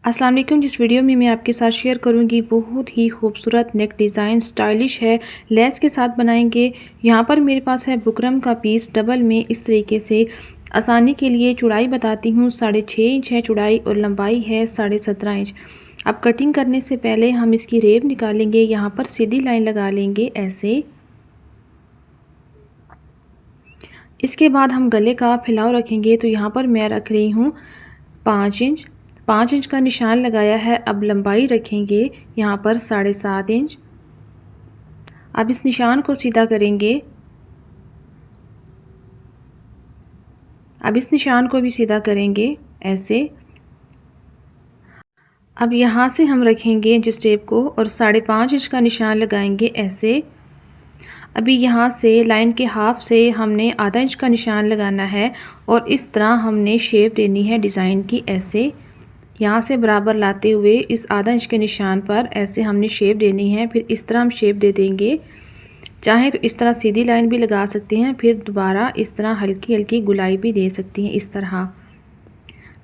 अस्सलाम वालेकुम। जिस वीडियो में मैं आपके साथ शेयर करूंगी बहुत ही खूबसूरत नेक डिज़ाइन स्टाइलिश है, लेस के साथ बनाएंगे। यहाँ पर मेरे पास है बुकरम का पीस डबल में। इस तरीके से आसानी के लिए चौड़ाई बताती हूँ। 6.5 इंच है चौड़ाई और लंबाई है 17.5 इंच। अब कटिंग करने से पहले हम इसकी रेब निकालेंगे। यहाँ पर सीधी लाइन लगा लेंगे ऐसे। इसके बाद हम गले का फैलाव रखेंगे, तो यहाँ पर मैं रख रही हूँ 5 इंच। 5 इंच का निशान लगाया है। अब लंबाई रखेंगे यहाँ पर 7.5 इंच। अब इस निशान को सीधा करेंगे। अब इस निशान को भी सीधा करेंगे ऐसे। अब यहाँ से हम रखेंगे जिस टेप को और 5.5 इंच का निशान लगाएंगे ऐसे। अभी यहाँ से लाइन के हाफ से हमने आधा इंच का निशान लगाना है और इस तरह हमने शेप देनी है डिज़ाइन की ऐसे। यहाँ से बराबर लाते हुए इस आधा इंच के निशान पर ऐसे हमने शेप देनी है। फिर इस तरह हम शेप दे देंगे। चाहे तो इस तरह सीधी लाइन भी लगा सकते हैं, फिर दोबारा इस तरह हल्की हल्की गुलाई भी दे सकती हैं इस तरह।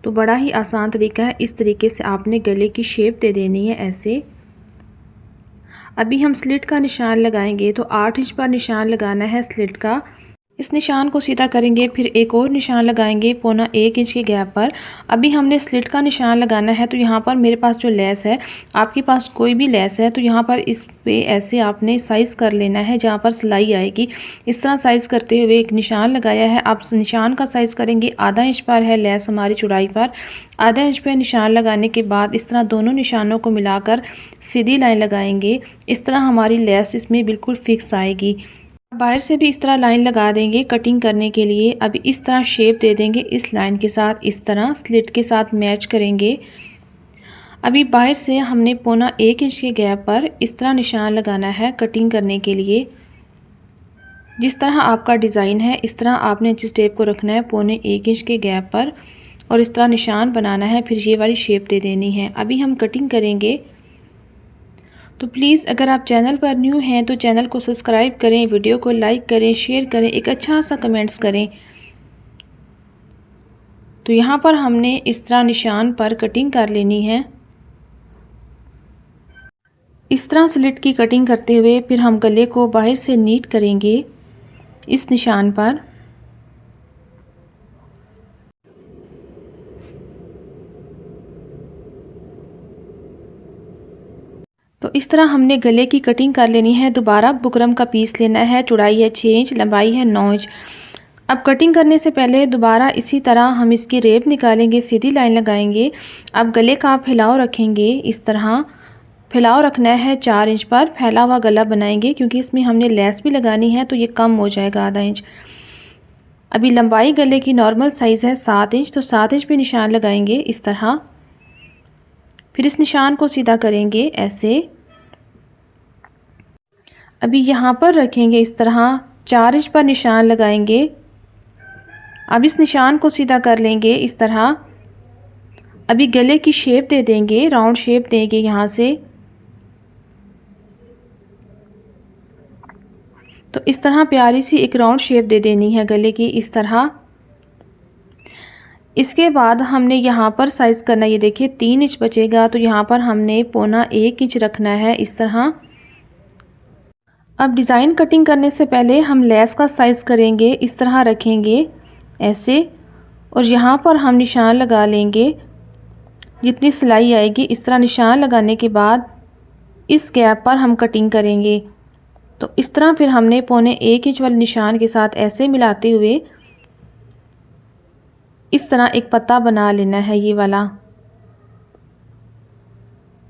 तो बड़ा ही आसान तरीका है। इस तरीके से आपने गले की शेप दे देनी है ऐसे। अभी हम स्लिट का निशान लगाएंगे, तो 8 इंच पर निशान लगाना है स्लिट का। इस निशान को सीधा करेंगे, फिर एक और निशान लगाएंगे 1.25 इंच के गैप पर। अभी हमने स्लिट का निशान लगाना है, तो यहाँ पर मेरे पास जो लेस है, आपके पास कोई भी लेस है तो यहाँ पर इस पे ऐसे आपने साइज़ कर लेना है जहाँ पर सिलाई आएगी। इस तरह साइज़ करते हुए एक निशान लगाया है। आप निशान का साइज़ करेंगे, आधा इंच पर है लेस हमारी चौड़ाई पर। आधा इंच पे निशान लगाने के बाद इस तरह दोनों निशानों को मिलाकर सीधी लाइन लगाएंगे। इस तरह हमारी लेस इसमें बिल्कुल फिक्स आएगी। बाहर से भी इस तरह लाइन लगा देंगे कटिंग करने के लिए। अभी इस तरह शेप दे देंगे इस लाइन के साथ, इस तरह स्लिट के साथ मैच करेंगे। अभी बाहर से हमने 1.25 इंच के गैप पर इस तरह निशान लगाना है कटिंग करने के लिए। जिस तरह आपका डिज़ाइन है इस तरह आपने जिस टेप को रखना है 1.25 इंच के गैप पर और इस तरह निशान बनाना है, फिर ये वाली शेप दे देनी है। अभी हम कटिंग करेंगे। तो प्लीज़ अगर आप चैनल पर न्यू हैं तो चैनल को सब्सक्राइब करें, वीडियो को लाइक करें, शेयर करें, एक अच्छा सा कमेंट्स करें। तो यहाँ पर हमने इस तरह निशान पर कटिंग कर लेनी है। इस तरह स्लिट की कटिंग करते हुए फिर हम गले को बाहर से नीट करेंगे इस निशान पर। तो इस तरह हमने गले की कटिंग कर लेनी है। दोबारा बुकरम का पीस लेना है। चौड़ाई है 6 इंच, लंबाई है 9 इंच। अब कटिंग करने से पहले दोबारा इसी तरह हम इसकी रेब निकालेंगे, सीधी लाइन लगाएंगे। अब गले का फैलाव रखेंगे इस तरह। फैलाव रखना है 4 इंच पर। फैला हुआ गला बनाएंगे क्योंकि इसमें हमने लेस भी लगानी है तो ये कम हो जाएगा आधा इंच। अभी लंबाई गले की नॉर्मल साइज़ है 7 इंच, तो 7 इंच पे निशान लगाएंगे इस तरह। फिर इस निशान को सीधा करेंगे ऐसे। अभी यहाँ पर रखेंगे इस तरह, 4 इंच पर निशान लगाएंगे। अब इस निशान को सीधा कर लेंगे इस तरह। अभी गले की शेप दे देंगे, राउंड शेप देंगे यहाँ से। तो इस तरह प्यारी सी एक राउंड शेप दे देनी है गले की इस तरह। इसके बाद हमने यहाँ पर साइज़ करना, ये देखिए 3 इंच बचेगा, तो यहाँ पर हमने 1.25 इंच रखना है इस तरह। अब डिज़ाइन कटिंग करने से पहले हम लेस का साइज़ करेंगे, इस तरह रखेंगे ऐसे और यहाँ पर हम निशान लगा लेंगे जितनी सिलाई आएगी। इस तरह निशान लगाने के बाद इस गैप पर हम कटिंग करेंगे। तो इस तरह फिर हमने 1.25 इंच वाले निशान के साथ ऐसे मिलाते हुए इस तरह एक पत्ता बना लेना है ये वाला।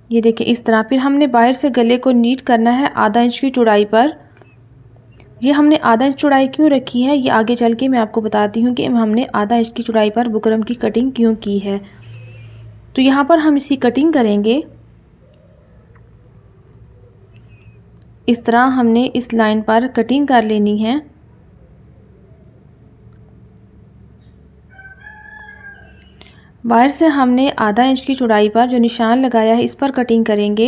ये देखिए इस तरह। फिर हमने बाहर से गले को नीट करना है आधा इंच की चौड़ाई पर। ये हमने आधा इंच चौड़ाई क्यों रखी है ये आगे चल के मैं आपको बताती हूँ कि हमने आधा इंच की चौड़ाई पर बुकरम की कटिंग क्यों की है। तो यहाँ पर हम इसकी कटिंग करेंगे। इस तरह हमने इस लाइन पर कटिंग कर लेनी है। बाहर से हमने आधा इंच की चौड़ाई पर जो निशान लगाया है इस पर कटिंग करेंगे।